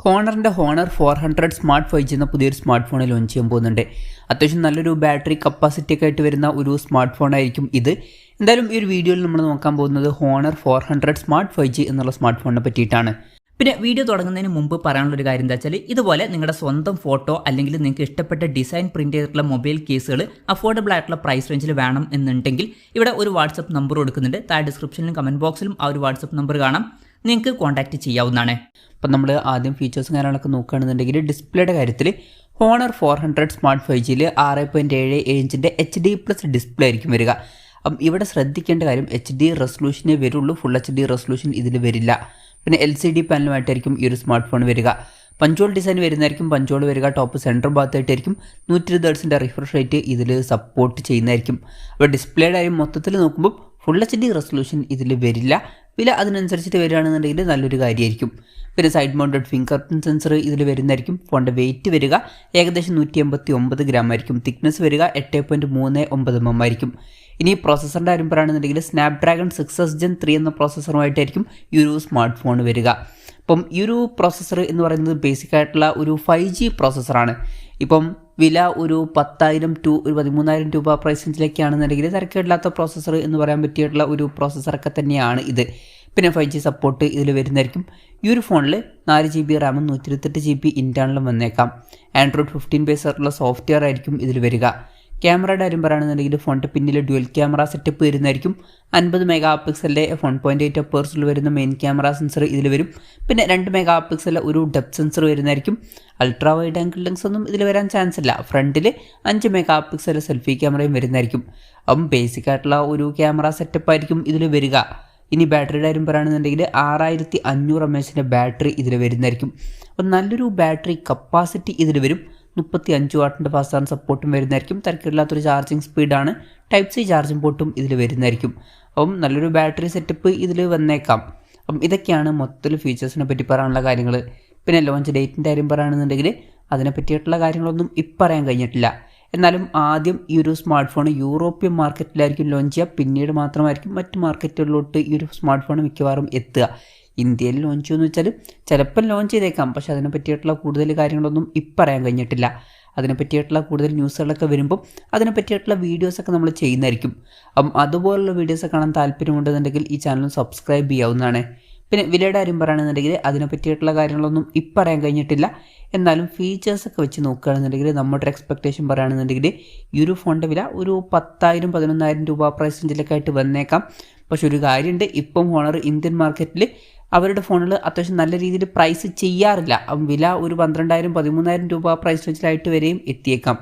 ഹോണറിൻ്റെ honour 400 smart 5G എന്ന പുതിയൊരു smart phone launch ചെയ്യാൻ പോകുന്നുണ്ട്. അത്യാവശ്യം നല്ലൊരു ബാറ്ററി കപ്പാസിറ്റി ഒക്കെ ആയിട്ട് വരുന്ന ഒരു സ്മാർട്ട് ഫോൺ ആയിരിക്കും ഇത്. എന്തായാലും ഈ ഒരു വീഡിയോയിൽ നമ്മൾ നോക്കാൻ പോകുന്നത് ഹോണർ 400 സ്മാർട്ട് 5G എന്നുള്ള സ്മാർട്ട് ഫോണിനെ പറ്റിയിട്ടാണ്. പിന്നെ വീഡിയോ തുടങ്ങുന്നതിന് മുമ്പ് പറയാനുള്ളൊരു കാര്യം എന്താ വെച്ചാൽ, ഇതുപോലെ നിങ്ങളുടെ സ്വന്തം ഫോട്ടോ അല്ലെങ്കിൽ നിങ്ങൾക്ക് ഇഷ്ടപ്പെട്ട ഡിസൈൻ പ്രിന്റ് ചെയ്തിട്ടുള്ള മൊബൈൽ കേസുകൾ അഫോർഡബിൾ ആയിട്ടുള്ള പ്രൈസ് റേഞ്ചിൽ വേണം എന്നുണ്ടെങ്കിൽ ഇവിടെ ഒരു വാട്സപ്പ് നമ്പർ കൊടുക്കുന്നുണ്ട്. താഴെ ഡിസ്ക്രിപ്ഷനിലും കമന്റ് ബോക്സിലും ആ ഒരു വാട്സപ്പ് നമ്പർ കാണാം, നിങ്ങൾക്ക് കോൺടാക്ട് ചെയ്യാവുന്നതാണ്. അപ്പം നമ്മൾ ആദ്യം ഫീച്ചേഴ്സും കാര്യങ്ങളൊക്കെ നോക്കുകയാണെന്നുണ്ടെങ്കിൽ ഡിസ്പ്ലേയുടെ കാര്യത്തിൽ ഹോണർ 400 സ്മാർട്ട് 5Gയിൽ 6.77 ഇഞ്ചിൻ്റെ HD+ ഡിസ്പ്ലേ ആയിരിക്കും വരിക. അപ്പം ഇവിടെ ശ്രദ്ധിക്കേണ്ട കാര്യം HD റെസൊല്യൂഷനേ വരുള്ളൂ, ഫുൾ HD റെസൊല്യൂഷൻ ഇതിൽ വരില്ല. പിന്നെ LCD പാനലുമായിട്ടായിരിക്കും ഈ ഒരു സ്മാർട്ട് ഫോൺ വരിക. പഞ്ചോൾ ഡിസൈൻ വരുന്നതായിരിക്കും, പഞ്ചോൾ വരിക ടോപ്പ് സെൻറ്റർ ഭാഗത്തായിട്ടായിരിക്കും. 120 ഹെർട്സിൻ്റെ റിഫ്രഷ് റേറ്റ് ഇതിൽ സപ്പോർട്ട് ചെയ്യുന്നതായിരിക്കും. അപ്പോൾ ഡിസ്പ്ലേയുടെ കാര്യം മൊത്തത്തിൽ നോക്കുമ്പോൾ ഫുൾ HD റെസൊല്യൂഷൻ ഇതിൽ വരില്ല. വില അതിനനുസരിച്ചിട്ട് വരികയാണെന്നുണ്ടെങ്കിൽ നല്ലൊരു കാര്യമായിരിക്കും. പിന്നെ side mounted finger print sensor ഇതിൽ വരുന്നതായിരിക്കും. ഫോണിൻ്റെ വെയിറ്റ് വരിക ഏകദേശം 189 ഗ്രാം ആയിരിക്കും. തിക്നെസ് വരിക 8.39 mm ആയിരിക്കും. ഇനി പ്രോസസ്സറിൻ്റെ കാര്യം പറയുകയാണെന്നുണ്ടെങ്കിൽ സ്നാപ്ഡ്രാഗൺ 6s Gen 3 എന്ന പ്രോസസ്സറുമായിട്ടായിരിക്കും ഈ ഒരു സ്മാർട്ട് ഫോൺ വരിക. അപ്പം ഈ ഒരു പ്രോസസ്സർ എന്ന് പറയുന്നത് ബേസിക് ആയിട്ടുള്ള ഒരു 5G പ്രോസസ്സറാണ്. ഇപ്പം വില ഒരു 10,000 to 13,000 രൂപ പ്രൈസ് റേഞ്ചിലേക്കാണെന്നുണ്ടെങ്കിൽ തിരക്കേടില്ലാത്ത പ്രോസസ്സർ എന്ന് പറയാൻ പറ്റിയിട്ടുള്ള ഒരു പ്രോസസ്സറൊക്കെ തന്നെയാണ് ഇത്. പിന്നെ 5G സപ്പോർട്ട് ഇതിൽ വരുന്നതായിരിക്കും. ഈ ഒരു ഫോണിൽ 4GB RAM 128GB ഇൻറ്റേർണലും വന്നേക്കാം. ആൻഡ്രോയിഡ് 15 ബേസ് ആയിട്ടുള്ള സോഫ്റ്റ്വെയർ ആയിരിക്കും ഇതിൽ വരിക. ക്യാമറയുടെ കാര്യം പറയുകയാണെന്നുണ്ടെങ്കിൽ ഫോണിൻ്റെ പിന്നിൽ ഡ്യുവൽ ക്യാമറ സെറ്റപ്പ് വരുന്നതായിരിക്കും. 50 മെഗാപിക്സലിൻ്റെ 1.8 അപ്പേഴ്സിൽ വരുന്ന മെയിൻ ക്യാമറ സെൻസർ ഇതിൽ വരും. പിന്നെ 2 മെഗാപിക്സലിലെ ഒരു ഡെപ്ത് സെൻസർ വരുന്നതായിരിക്കും. അൾട്രാ വൈഡ് ആംഗിൾ ലെൻസ് ഒന്നും ഇതിൽ വരാൻ ചാൻസ് ഇല്ല. ഫ്രണ്ടിൽ 5 മെഗാപിക്സൽ സെൽഫി ക്യാമറയും വരുന്നതായിരിക്കും. അപ്പം ബേസിക് ആയിട്ടുള്ള ഒരു ക്യാമറ സെറ്റപ്പ് ആയിരിക്കും ഇതിൽ വരിക. ഇനി ബാറ്ററിയുടെ കാര്യം പറയുകയാണെന്നുണ്ടെങ്കിൽ 6500 mAh ബാറ്ററി ഇതിൽ വരുന്നതായിരിക്കും. അപ്പം നല്ലൊരു ബാറ്ററി കപ്പാസിറ്റി ഇതിൽ വരും. 35 വാട്ടിൻ്റെ ഫാസ്റ്റ് ചാർജ് സപ്പോർട്ടും വരുന്നതായിരിക്കും. തിരക്കില്ലാത്തൊരു ചാർജിങ് സ്പീഡാണ്. ടൈപ്പ് സി ചാർജിംഗ് പോർട്ടും ഇതിൽ വരുന്നതായിരിക്കും. അപ്പം നല്ലൊരു ബാറ്ററി സെറ്റപ്പ് ഇതിൽ വന്നേക്കാം. അപ്പം ഇതൊക്കെയാണ് മൊത്തത്തിൽ ഫീച്ചേഴ്സിനെ പറ്റി പറയാനുള്ള കാര്യങ്ങൾ. പിന്നെ ലോഞ്ച് ഡേറ്റിൻ്റെ കാര്യം പറയുകയാണെന്നുണ്ടെങ്കിൽ അതിനെ പറ്റിയിട്ടുള്ള കാര്യങ്ങളൊന്നും ഇപ്പം പറയാൻ കഴിഞ്ഞിട്ടില്ല. എന്നാലും ആദ്യം ഈ ഒരു സ്മാർട്ട് ഫോൺ യൂറോപ്യൻ മാർക്കറ്റിലായിരിക്കും ലോഞ്ച് ചെയ്യുക. പിന്നീട് മാത്രമായിരിക്കും മറ്റ് മാർക്കറ്റുകളിലോട്ട് ഈ ഒരു സ്മാർട്ട് ഫോൺ മിക്കവാറും എത്തുക. ഇന്ത്യയിൽ ലോഞ്ച് ചെയ്യുമെന്ന് വെച്ചാൽ ചിലപ്പം ലോഞ്ച് ചെയ്തേക്കാം, പക്ഷേ അതിനെ പറ്റിയിട്ടുള്ള കൂടുതൽ കാര്യങ്ങളൊന്നും ഇപ്പം പറയാൻ കഴിഞ്ഞിട്ടില്ല. അതിനെ പറ്റിയിട്ടുള്ള കൂടുതൽ ന്യൂസുകളൊക്കെ വരുമ്പം അതിനെ പറ്റിയിട്ടുള്ള വീഡിയോസൊക്കെ നമ്മൾ ചെയ്യുന്നതായിരിക്കും. അപ്പം അതുപോലുള്ള വീഡിയോസ് കാണാൻ താല്പര്യമുണ്ടെന്നുണ്ടെങ്കിൽ ഈ ചാനൽ സബ്സ്ക്രൈബ് ചെയ്യാവുന്നതാണ്. പിന്നെ വിലയുടെ കാര്യം പറയുകയാണെന്നുണ്ടെങ്കിൽ അതിനെ പറ്റിയിട്ടുള്ള കാര്യങ്ങളൊന്നും ഇപ്പം പറയാൻ കഴിഞ്ഞിട്ടില്ല. എന്നാലും ഫീച്ചേഴ്സൊക്കെ വെച്ച് നോക്കുകയാണെന്നുണ്ടെങ്കിൽ നമ്മുടെ എക്സ്പെക്റ്റേഷൻ പറയുകയാണെന്നുണ്ടെങ്കിൽ ഈ ഒരു ഫോണിൻ്റെ വില ഒരു 10,000 11,000 രൂപ പ്രൈസ് റേഞ്ചിലൊക്കെ ആയിട്ട് വന്നേക്കാം. പക്ഷെ ഒരു കാര്യമുണ്ട്, ഇപ്പം ഹോണർ ഇന്ത്യൻ മാർക്കറ്റിൽ അവരുടെ ഫോണുകൾ അത്യാവശ്യം നല്ല രീതിയിൽ പ്രൈസ് ചെയ്യാറില്ല. വില ഒരു 12,000 13,000 രൂപ പ്രൈസ് റേഞ്ചിലായിട്ട് വരെയും എത്തിയേക്കാം.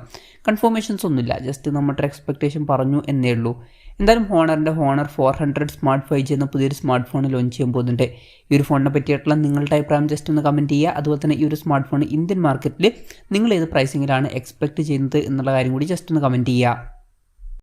കൺഫർമേഷൻസ് ഒന്നുമില്ല, ജസ്റ്റ് നമ്മുടെ എക്സ്പെക്റ്റേഷൻ പറഞ്ഞു എന്നേ ഉള്ളൂ. എന്തായാലും ഹോണറിൻ്റെ ഹോണർ 400 സ്മാർട്ട് 5G എന്ന പുതിയൊരു സ്മാർട്ട് ഫോൺ ലോഞ്ച് ചെയ്യാൻ പോകുന്നുണ്ട്. ഈ ഒരു ഫോണിനെ പറ്റിയിട്ടുള്ള നിങ്ങളുടെ അഭിപ്രായം ജസ്റ്റ് ഒന്ന് കമൻറ്റ് ചെയ്യുക. അതുപോലെ തന്നെ ഈ ഒരു സ്മാർട്ട് ഫോൺ ഇന്ത്യൻ മാർക്കറ്റിൽ നിങ്ങൾ ഏത് പ്രൈസിങ്ങിലാണ് എക്സ്പെക്റ്റ് ചെയ്യുന്നത് എന്നുള്ള കാര്യം കൂടി ജസ്റ്റ് ഒന്ന് കമൻറ്റ് ചെയ്യുക.